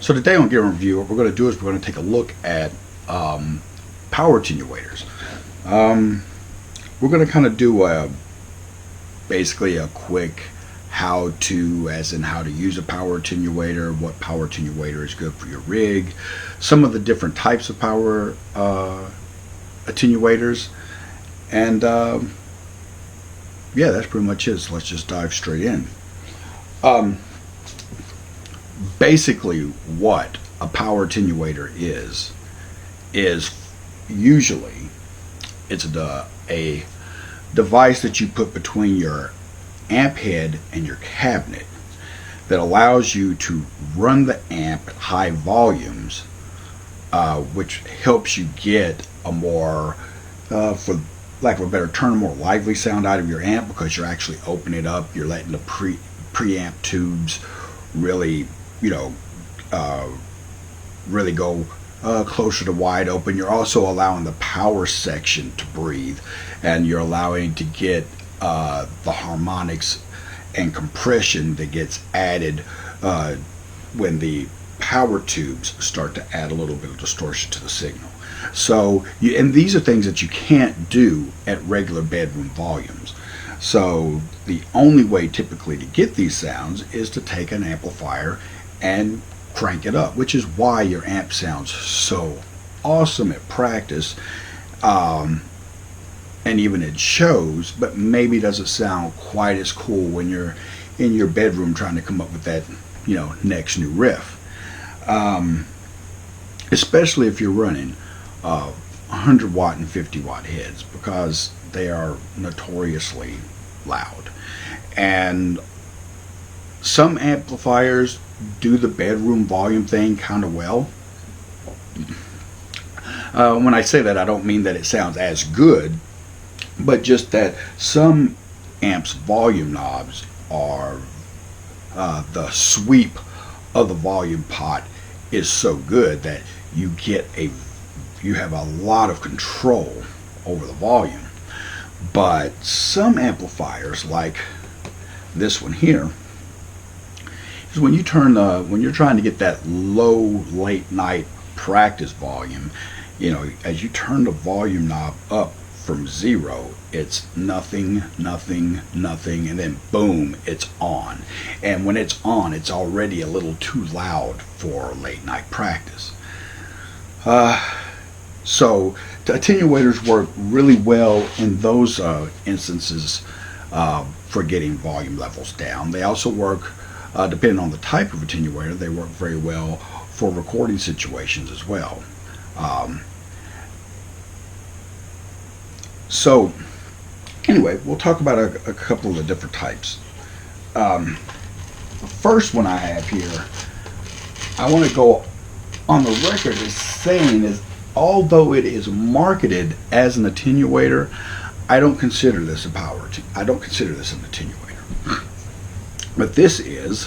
So today on Gear Review, what we're going to do is we're going to take a look at power attenuators. We're going to kind of do basically a quick how-to, as in how to use a power attenuator, what power attenuator is good for your rig, some of the different types of power attenuators, and yeah, that's pretty much it. So let's just dive straight in. Basically what a power attenuator is usually it's a device that you put between your amp head and your cabinet that allows you to run the amp at high volumes, which helps you get a more, for lack of a better term, more lively sound out of your amp, because you're actually opening it up, you're letting the preamp tubes really, really go closer to wide open. You're also allowing the power section to breathe, and you're allowing to get the harmonics and compression that gets added when the power tubes start to add a little bit of distortion to the signal. So, and these are things that you can't do at regular bedroom volumes. So the only way typically to get these sounds is to take an amplifier and crank it up, which is why your amp sounds so awesome at practice, and even in shows, but maybe doesn't sound quite as cool when you're in your bedroom trying to come up with that, next new riff. Especially if you're running 100 watt and 50 watt heads, because they are notoriously loud. And some amplifiers do the bedroom volume thing kind of well. When I say that, I don't mean that it sounds as good, but just that some amps' volume knobs are the sweep of the volume pot is so good that you have a lot of control over the volume. But some amplifiers, like this one here, is when you turn when you're trying to get that low late night practice volume, as you turn the volume knob up from 0, it's nothing, nothing, nothing, and then boom, it's on. And when it's on, it's already a little too loud for late night practice. So the attenuators work really well in those instances for getting volume levels down. They also work, depending on the type of attenuator, they work very well for recording situations as well. So anyway, we'll talk about a couple of the different types. The first one I have here, I want to go on the record as saying is, although it is marketed as an attenuator, I don't consider this I don't consider this an attenuator. But this is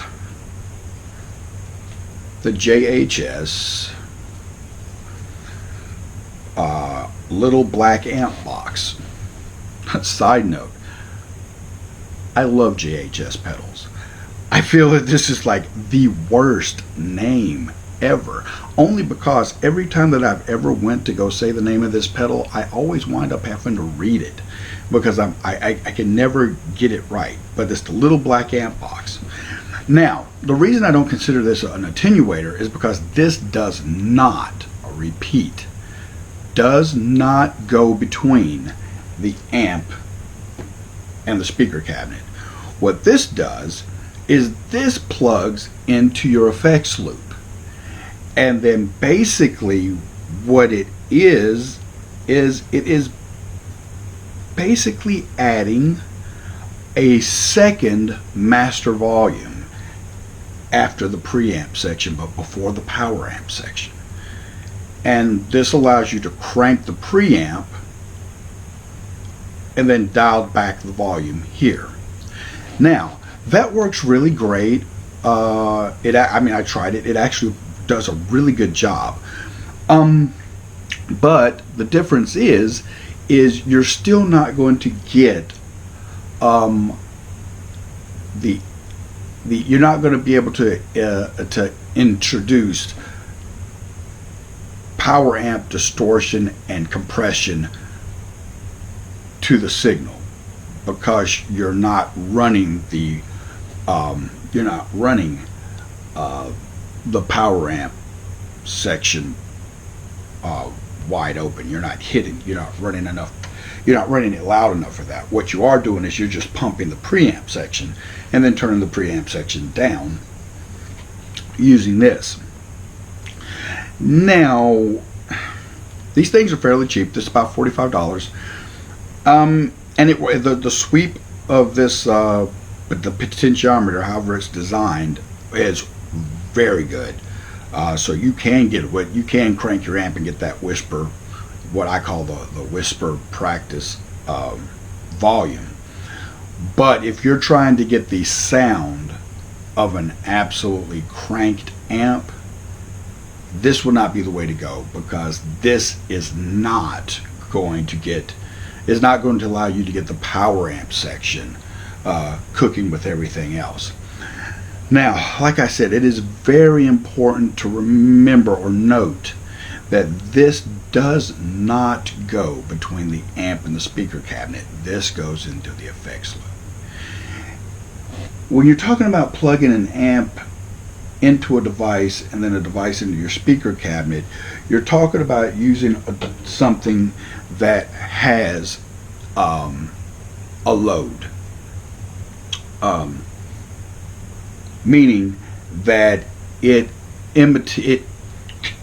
the JHS little black amp box. Side note, I love JHS pedals. I feel that this is like the worst name ever, only because every time that I've ever went to go say the name of this pedal, I always wind up having to read it, because I can never get it right. But it's the little black amp box. Now, the reason I don't consider this an attenuator is because this does not, repeat, does not go between the amp and the speaker cabinet. What this does is this plugs into your effects loop. And then basically what it is basically adding a second master volume after the preamp section, but before the power amp section. And this allows you to crank the preamp and then dial back the volume here. Now, that works really great. I tried it. It actually does a really good job. But the difference is you're still not going to get the you're not going to be able to introduce power amp distortion and compression to the signal, because you're not running the power amp section wide open. You're not running it loud enough for that. What you are doing is you're just pumping the preamp section and then turning the preamp section down using this. Now, these things are fairly cheap. This is about $45. And the sweep of this, the potentiometer, however it's designed, is very good. So you can crank your amp and get that whisper, what I call the whisper practice volume. But if you're trying to get the sound of an absolutely cranked amp, this will not be the way to go, because this is not going to allow you to get the power amp section cooking with everything else. Now, like I said, it is very important to remember or note that this does not go between the amp and the speaker cabinet. This goes into the effects loop. When you're talking about plugging an amp into a device and then a device into your speaker cabinet, you're talking about using something that has a load, meaning that it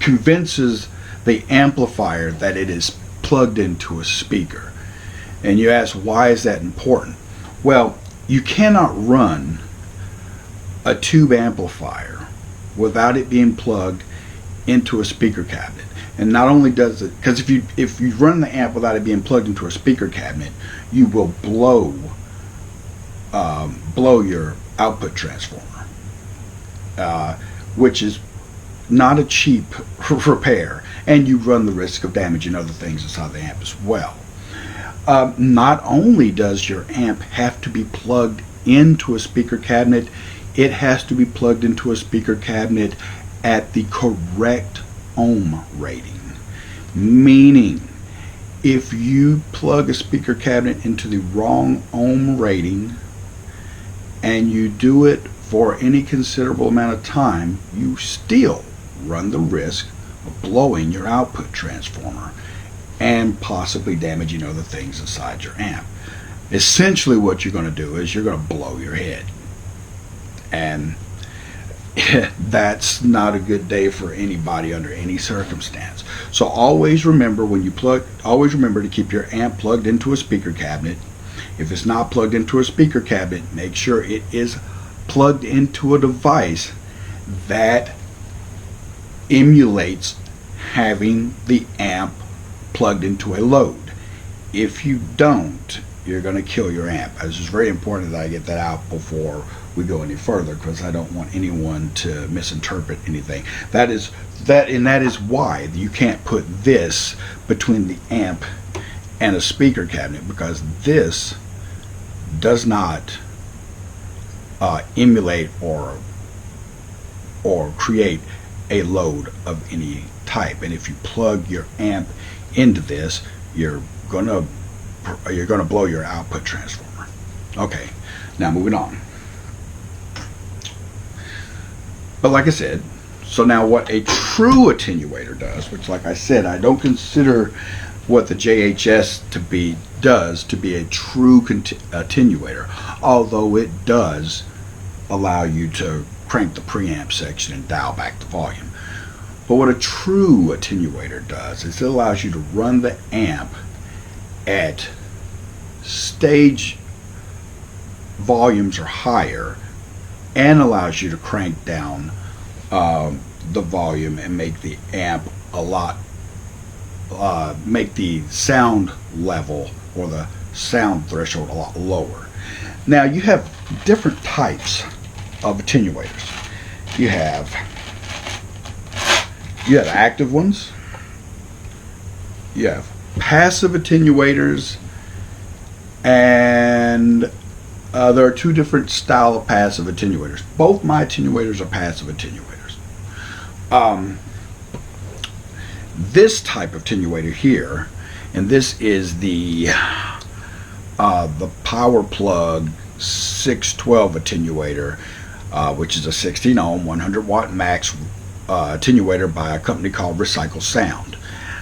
convinces the amplifier that it is plugged into a speaker. And you ask, why is that important? Well, you cannot run a tube amplifier without it being plugged into a speaker cabinet. And not only does it, because if you run the amp without it being plugged into a speaker cabinet, you will blow your output transformer, which is not a cheap repair, and you run the risk of damaging other things inside the amp as well. Not only does your amp have to be plugged into a speaker cabinet, it has to be plugged into a speaker cabinet at the correct ohm rating. Meaning, if you plug a speaker cabinet into the wrong ohm rating and you do it for any considerable amount of time, you still run the risk of blowing your output transformer and possibly damaging other things inside your amp. Essentially what you're going to do is you're going to blow your head. And that's not a good day for anybody under any circumstance. So always remember to keep your amp plugged into a speaker cabinet. If it's not plugged into a speaker cabinet, make sure it is plugged into a device that emulates having the amp plugged into a load. If you don't, you're going to kill your amp. This is very important that I get that out before we go any further, because I don't want anyone to misinterpret anything. That is why you can't put this between the amp and a speaker cabinet, because this does not emulate or create a load of any type. And if you plug your amp into this, you're gonna blow your output transformer. Okay, now moving on. But like I said, so now what a true attenuator does, which like I said, I don't consider what the JHS does to be a true attenuator, although it does allow you to crank the preamp section and dial back the volume. But what a true attenuator does is it allows you to run the amp at stage volumes or higher, and allows you to crank down the volume and make the amp make the sound level or the sound threshold a lot lower. Now you have different types of attenuators. You have active ones, you have passive attenuators, and there are two different style of passive attenuators. Both my attenuators are passive attenuators. This type of attenuator here, and this is the Power Plug 612 attenuator, which is a 16 ohm 100 watt max attenuator by a company called Recycle Sound.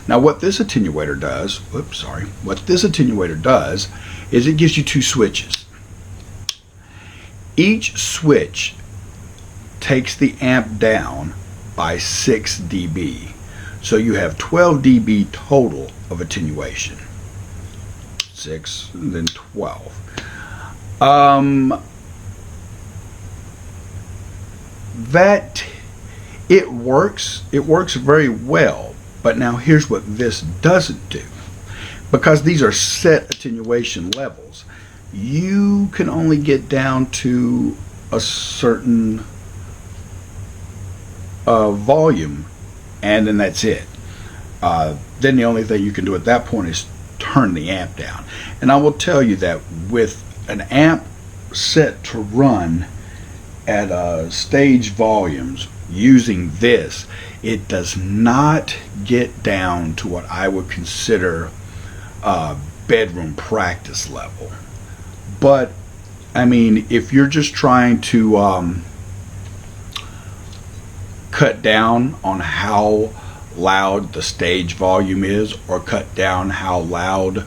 Now what this attenuator does, what this attenuator does is it gives you two switches. Each switch takes the amp down by 6 dB. So you have 12 dB total of attenuation. 6 and then 12. That it works very well, but now here's what this doesn't do. Because these are set attenuation levels, you can only get down to a certain volume, and then that's it. Then the only thing you can do at that point is turn the amp down. And I will tell you that with an amp set to run at stage volumes using this, it does not get down to what I would consider bedroom practice level. But I mean, if you're just trying to cut down on how loud the stage volume is, or cut down how loud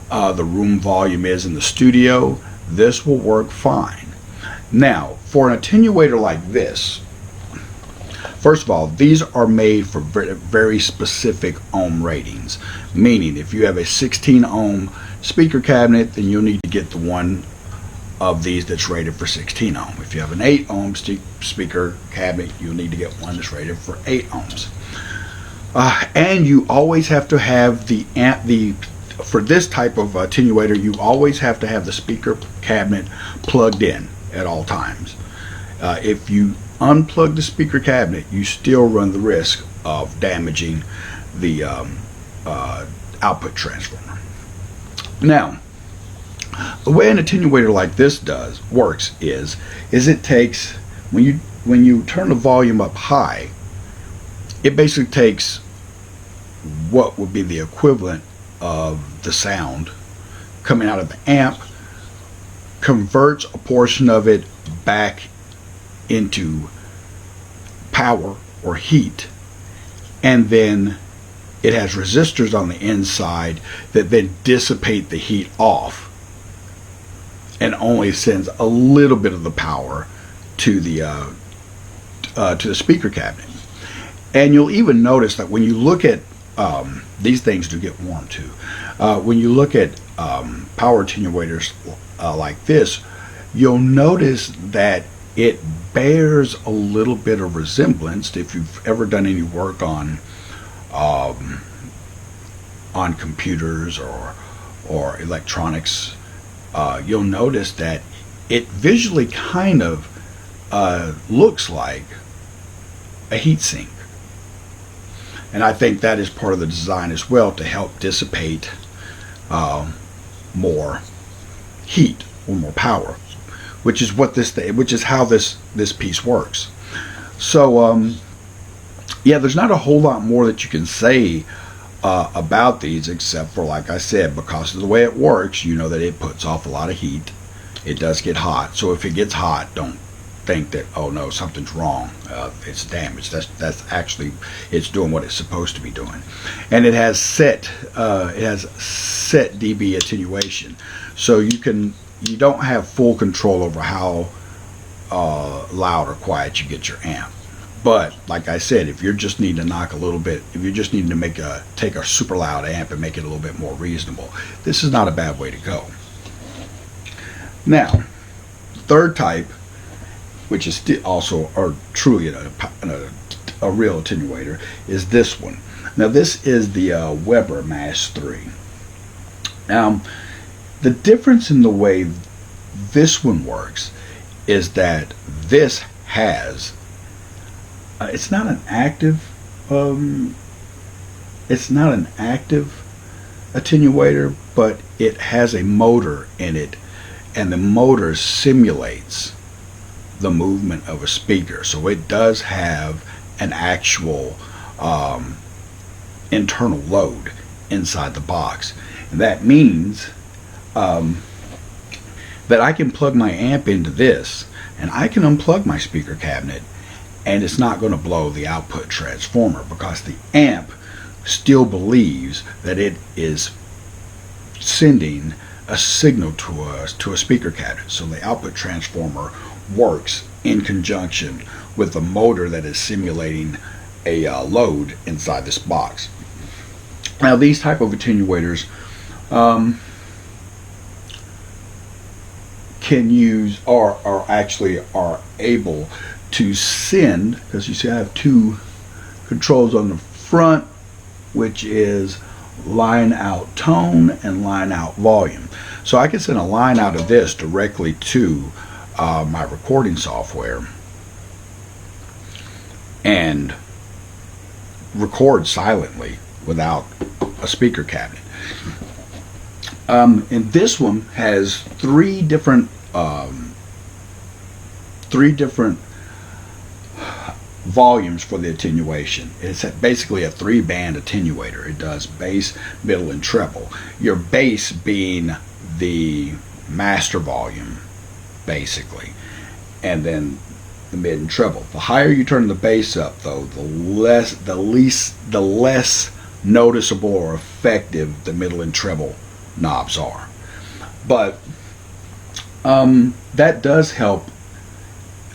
the room volume is in the studio, this will work fine. Now, for an attenuator like this, first of all, these are made for very specific ohm ratings. Meaning, if you have a 16 ohm speaker cabinet, then you'll need to get the one of these that's rated for 16 ohm. If you have an 8 ohm speaker cabinet, you'll need to get one that's rated for 8 ohms. And you always have to have for this type of attenuator, you always have to have the speaker cabinet plugged in at all times. If you unplug the speaker cabinet, you still run the risk of damaging the output transformer. Now, the way an attenuator like this works is it takes, when you turn the volume up high, it basically takes what would be the equivalent of the sound coming out of the amp, converts a portion of it back into power or heat, and then it has resistors on the inside that then dissipate the heat off and only sends a little bit of the power to the speaker cabinet. And you'll even notice that when you look at these things do get warm too. When you look at power attenuators like this, you'll notice that it bears a little bit of resemblance. If you've ever done any work on computers or electronics, you'll notice that it visually kind of looks like a heat sink. And I think that is part of the design as well, to help dissipate more heat or more power, which is how this piece works. So yeah, there's not a whole lot more that you can say about these, except for, like I said, because of the way it works, you know that it puts off a lot of heat. It does get hot. So if it gets hot, don't think that, oh no, something's wrong, it's damaged. That's actually, it's doing what it's supposed to be doing. And it has set dB attenuation, so you don't have full control over how loud or quiet you get your amp. But like I said, if you're just needing to knock a little bit, if you're just needing to take a super loud amp and make it a little bit more reasonable, this is not a bad way to go. Now, third type, which is also truly a real attenuator, is this one. Now this is the Weber Mass 3. Now the difference in the way this one works is that this has it's not an active attenuator, but it has a motor in it, and the motor simulates the movement of a speaker. So it does have an actual internal load inside the box. And that means that I can plug my amp into this, and I can unplug my speaker cabinet, and it's not going to blow the output transformer, because the amp still believes that it is sending a signal to a speaker cabinet. So the output transformer works in conjunction with the motor that is simulating a load inside this box. Now these type of attenuators can use, or are able to send, because you see I have two controls on the front, which is line out tone and line out volume. So I can send a line out of this directly to my recording software and record silently without a speaker cabinet. And this one has three different volumes for the attenuation. It's basically a 3-band attenuator. It does bass, middle, and treble. Your bass being the master volume, basically, and then the mid and treble. The higher you turn the bass up, though, the less noticeable or effective the middle and treble knobs are. But that does help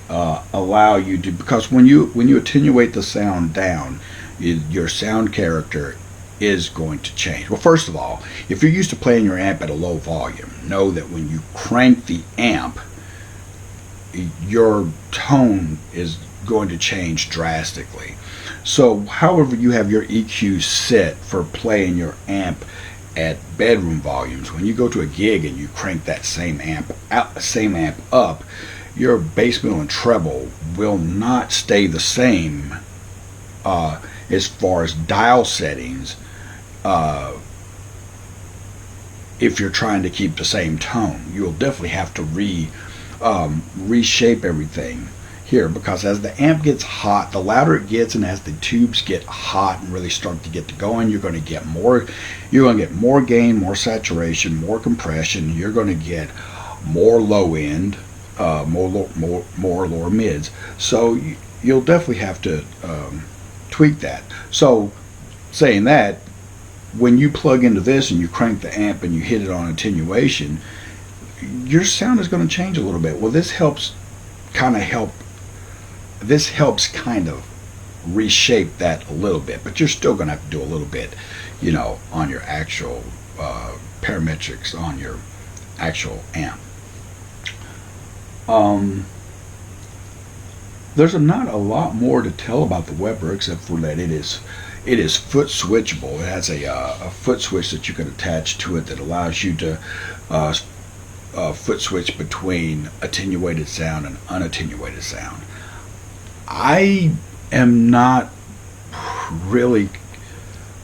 allow you to, because when you attenuate the sound down, your sound character is going to change. Well, first of all, if you're used to playing your amp at a low volume, know that when you crank the amp, your tone is going to change drastically. So however you have your EQ set for playing your amp at bedroom volumes, when you go to a gig and you crank that same amp up, your bass, middle, and treble will not stay the same as far as dial settings if you're trying to keep the same tone. You'll definitely have to reshape everything here, because as the amp gets hot, the louder it gets, and as the tubes get hot and really start to get going, you're going to get more gain, more saturation, more compression. You're going to get more low end, more lower mids. So you'll definitely have to tweak that. So saying that, when you plug into this and you crank the amp and you hit it on attenuation, your sound is going to change a little bit. Well, this helps kind of reshape that a little bit, but you're still going to have to do a little bit, on your actual parametrics on your actual amp. There's not a lot more to tell about the Weber, except for that it is foot switchable. It has a foot switch that you can attach to it that allows you to foot switch between attenuated sound and unattenuated sound. I am not really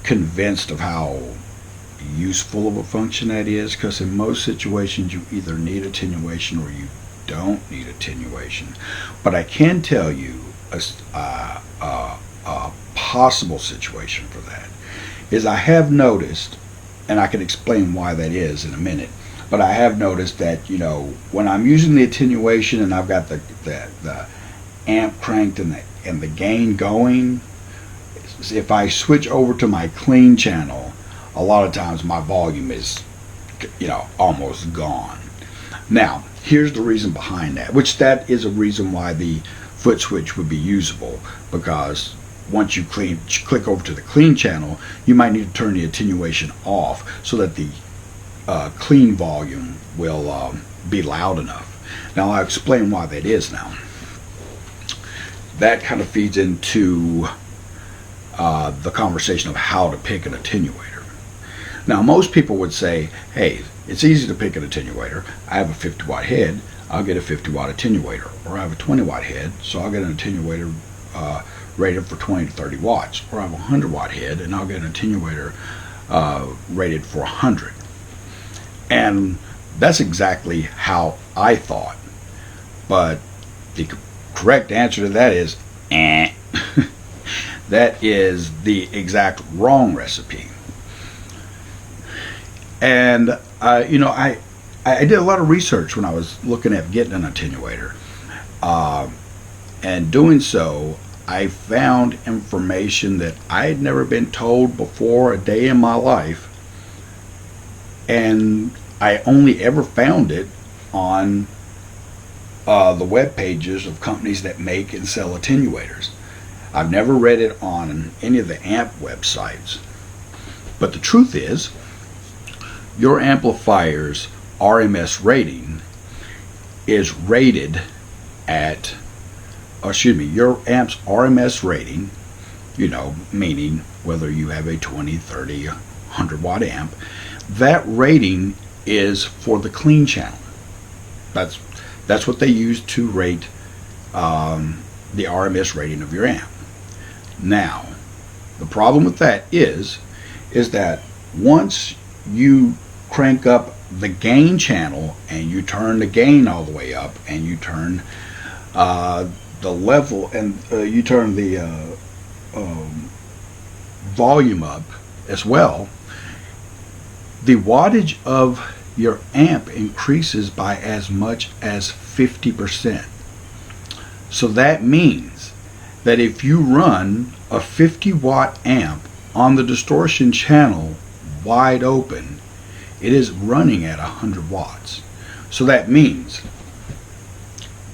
convinced of how useful of a function that is, because in most situations you either need attenuation or you don't need attenuation. But I can tell you a possible situation for that is, I have noticed, and I can explain why that is in a minute, but I have noticed that when I'm using the attenuation and I've got the amp cranked and the gain going, if I switch over to my clean channel, a lot of times my volume is almost gone. Now here's the reason behind that, which that is a reason why the foot switch would be usable, because once you click over to the clean channel, you might need to turn the attenuation off so that the clean volume will be loud enough. Now I'll explain why that is now. That kind of feeds into the conversation of how to pick an attenuator. Now most people would say, hey, it's easy to pick an attenuator. I have a 50 watt head, I'll get a 50 watt attenuator. Or I have a 20 watt head, so I'll get an attenuator rated for 20 to 30 watts. Or I have a 100 watt head and I'll get an attenuator rated for 100. And That's exactly how I thought. But the correct answer to that is eh. That is the exact wrong recipe. And I did a lot of research when I was looking at getting an attenuator. And doing so, I found information that I had never been told before a day in my life. And I only ever found it on the web pages of companies that make and sell attenuators. I've never read it on any of the amp websites. But the truth is, your amplifier's RMS rating is rated at, your amp's RMS rating, meaning whether you have a 20, 30, 100 watt amp, that rating is for the clean channel. That's what they use to rate the RMS rating of your amp. Now, the problem with that is that once you crank up the gain channel and you turn the gain all the way up and you turn the level and you turn the volume up as well, the wattage of your amp increases by as much as 50%. So that means that if you run a 50 watt amp on the distortion channel wide open, it is running at 100 watts. So that means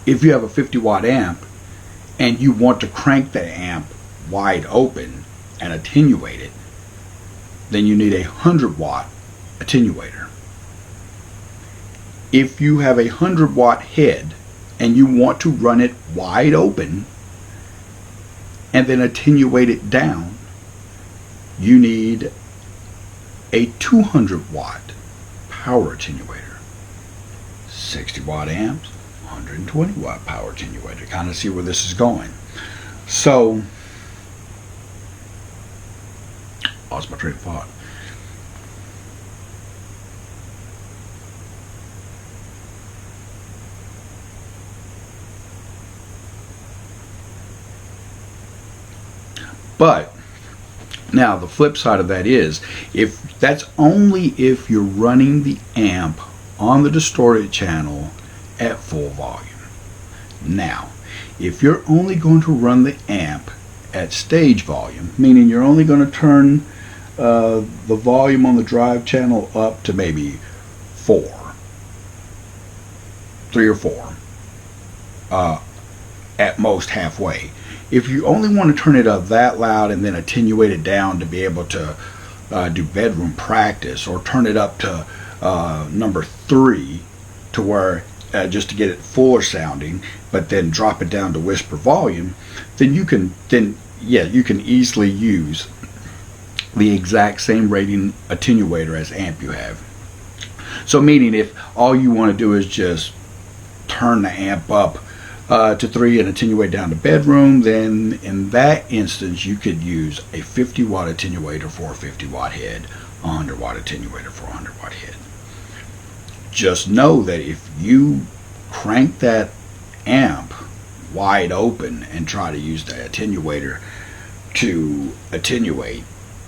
if you have a 50 watt amp and you want to crank the amp wide open and attenuate it, then you need a 100 watt attenuator. If you have a 100 watt head and you want to run it wide open and then attenuate it down, you need a 200 watt power attenuator. 60 watt amps, 120 watt power attenuator. Kind of see where this is going. So, lost my train of thought. But now the flip side of that is, if that's only if you're running the amp on the distorted channel at full volume. Now, if you're only going to run the amp at stage volume, meaning you're only going to turn the volume on the drive channel up to maybe 3 or 4, at most halfway. If you only want to turn it up that loud and then attenuate it down to be able to do bedroom practice, or turn it up to number 3 to where just to get it fuller sounding, but then drop it down to whisper volume, then you can easily use the exact same rating attenuator as amp you have. So meaning if all you want to do is just turn the amp up to 3 and attenuate down to bedroom, then in that instance you could use a 50 watt attenuator for a 50 watt head, a 100 watt attenuator for a 100 watt head. Just know that if you crank that amp wide open and try to use the attenuator to attenuate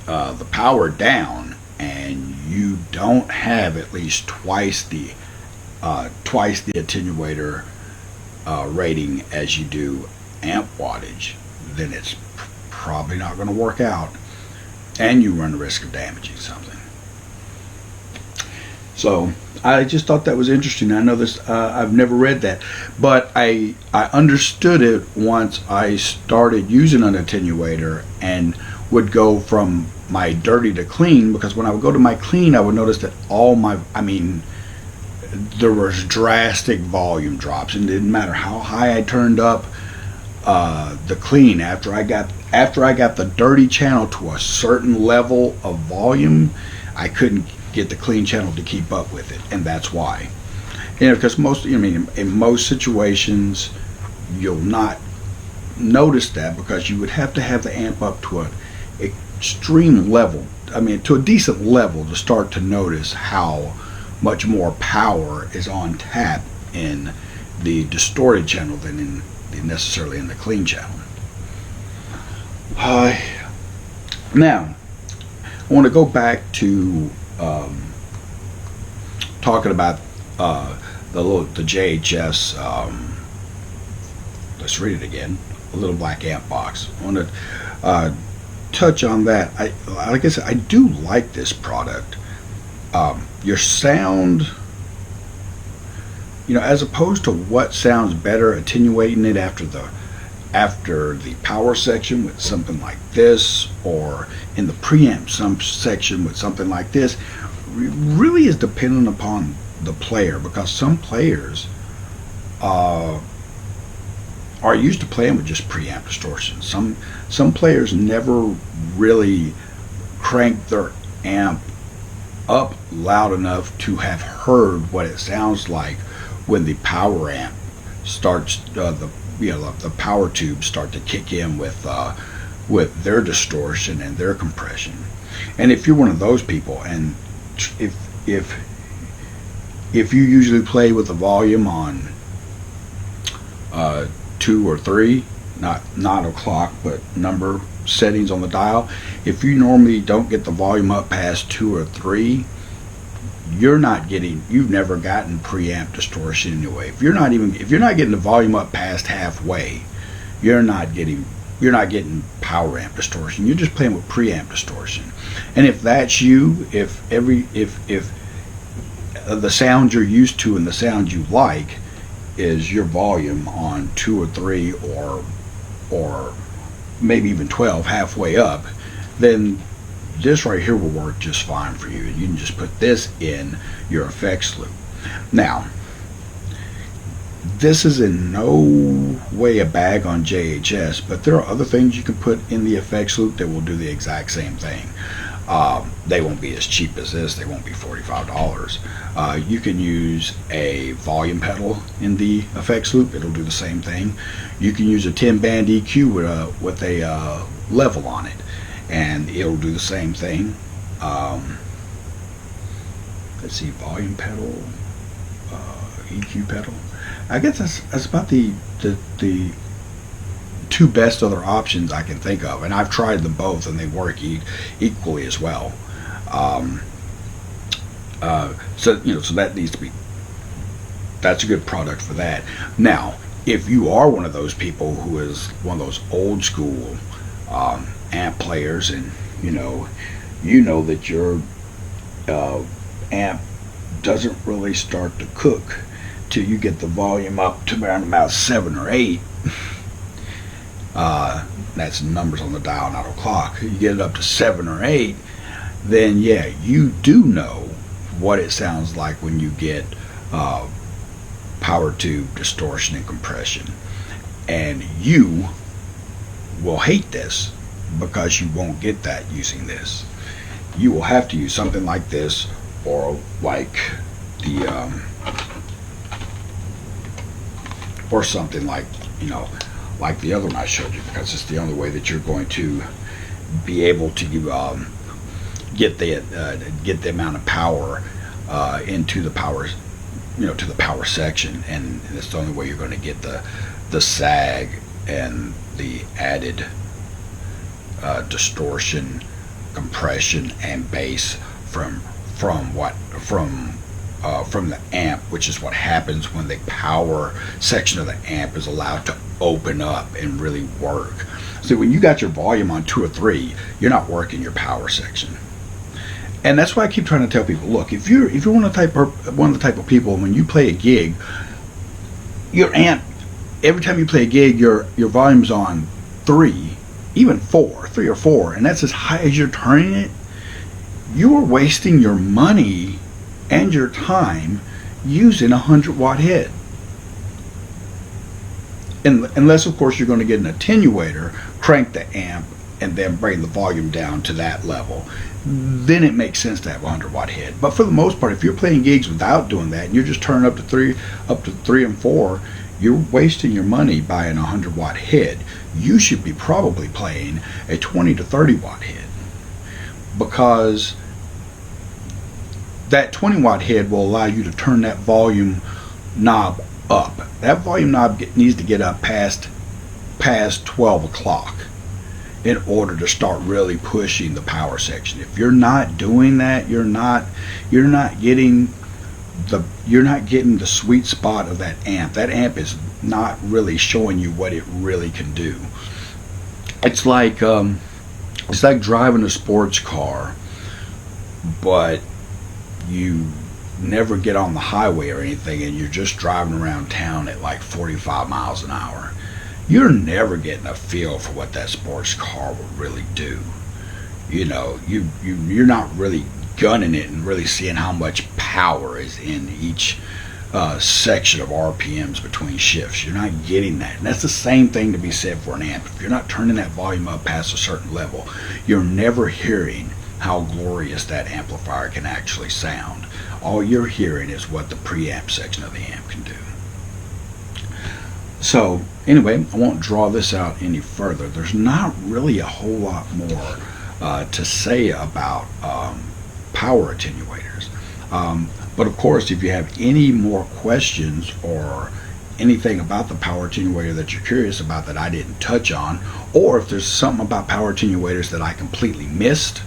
the power down, and you don't have at least twice the attenuator rating as you do amp wattage, then it's probably not going to work out, and you run the risk of damaging something. So I just thought that was interesting. I know this, I've never read that, but I understood it once I started using an attenuator and would go from my dirty to clean, because when I would go to my clean, I would notice that there was drastic volume drops, and it didn't matter how high I turned up the clean. After I got the dirty channel to a certain level of volume, I couldn't get the clean channel to keep up with it, and that's why. Because in most situations you'll not notice that, because you would have to have the amp up to an extreme level, to a decent level, to start to notice how much more power is on tap in the distorted channel than necessarily in the clean channel. Now, I want to go back to talking about the JHS. Let's read it again. A little black amp box. I want to touch on that. Like I said, I do like this product. Your sound, as opposed to what sounds better, attenuating it after the power section with something like this, or in the preamp section with something like this, really is dependent upon the player, because some players are used to playing with just preamp distortion. Some players never really crank their amp up loud enough to have heard what it sounds like when the power amp starts, the power tubes start to kick in with their distortion and their compression. And if you're one of those people, and if you usually play with the volume on 2 or 3, not o'clock, but number settings on the dial, if you normally don't get the volume up past 2 or 3, you've never gotten preamp distortion anyway. If you're not getting the volume up past halfway, you're not getting power amp distortion. You're just playing with preamp distortion. And if that's you, if the sound you're used to and the sound you like is your volume on 2 or 3 or maybe even 12 halfway up, then this right here will work just fine for you. You can just put this in your effects loop. Now, this is in no way a bag on JHS, but there are other things you can put in the effects loop that will do the exact same thing. They won't be as cheap as this. They won't be $45. You can use a volume pedal in the effects loop. It'll do the same thing. You can use a 10-band EQ with a level on it, and it'll do the same thing. Let's see, volume pedal, EQ pedal. I guess that's about the two best other options I can think of, and I've tried them both, and they work equally as well. So that needs to be. That's a good product for that. Now, if you are one of those people who is one of those old school amp players, and you know that your amp doesn't really start to cook till you get the volume up to around about 7 or 8. That's numbers on the dial, not o'clock. You get it up to 7 or 8, then yeah, you do know what it sounds like when you get power tube distortion and compression. And you will hate this because you won't get that using this. You will have to use something like this, or like the or something like like the other one I showed you, because it's the only way that you're going to be able to get the amount of power into the power, to the power section, and it's the only way you're going to get the sag and the added distortion, compression, and bass from the amp, which is what happens when the power section of the amp is allowed to open up and really work. So when you got your volume on 2 or 3, you're not working your power section. And that's why I keep trying to tell people, look, if you're one of the type of people, when you play a gig, your amp, every time you play a gig, your volume's on 3, even 3 or 4, and that's as high as you're turning it, you are wasting your money and your time using a 100-watt head. Unless, of course, you're going to get an attenuator, crank the amp, and then bring the volume down to that level. Then it makes sense to have a 100-watt head. But for the most part, if you're playing gigs without doing that, and you're just turning up to 3 and 4, you're wasting your money buying a 100-watt head. You should be probably playing a 20 to 30-watt head, because that 20 watt head will allow you to turn that volume knob up. That volume knob needs to get up past 12 o'clock in order to start really pushing the power section. If you're not doing that, you're not getting the sweet spot of that amp. That amp is not really showing you what it really can do. It's like driving a sports car, but you never get on the highway or anything, and you're just driving around town at like 45 miles an hour. You're never getting a feel for what that sports car will really do. You know, you're not really gunning it and really seeing how much power is in each section of RPMs between shifts. You're not getting that. And that's the same thing to be said for an amp. If you're not turning that volume up past a certain level, you're never hearing how glorious that amplifier can actually sound. All you're hearing is what the preamp section of the amp can do. So anyway, I won't draw this out any further. There's not really a whole lot more to say about power attenuators. But of course, if you have any more questions or anything about the power attenuator that you're curious about that I didn't touch on, or if there's something about power attenuators that I completely missed,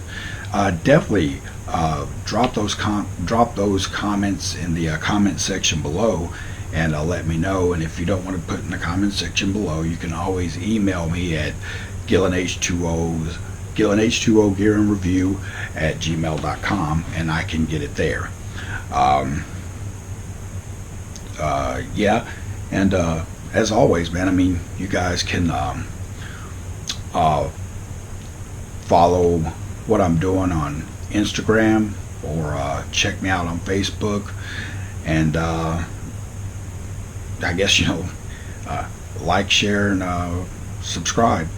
definitely drop those comments in the comment section below, and let me know. And if you don't want to put in the comment section below, you can always email me at GillenH2O Gear and Review at gmail.com, and I can get it there. Yeah, and as always, man, I mean, you guys can follow what I'm doing on Instagram, or check me out on Facebook, and I guess, you know, like, share, and subscribe.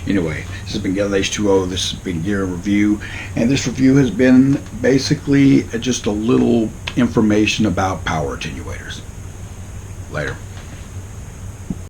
Anyway, this has been GillenH2O. This has been Gear Review, and this review has been basically just a little information about power attenuators. Later.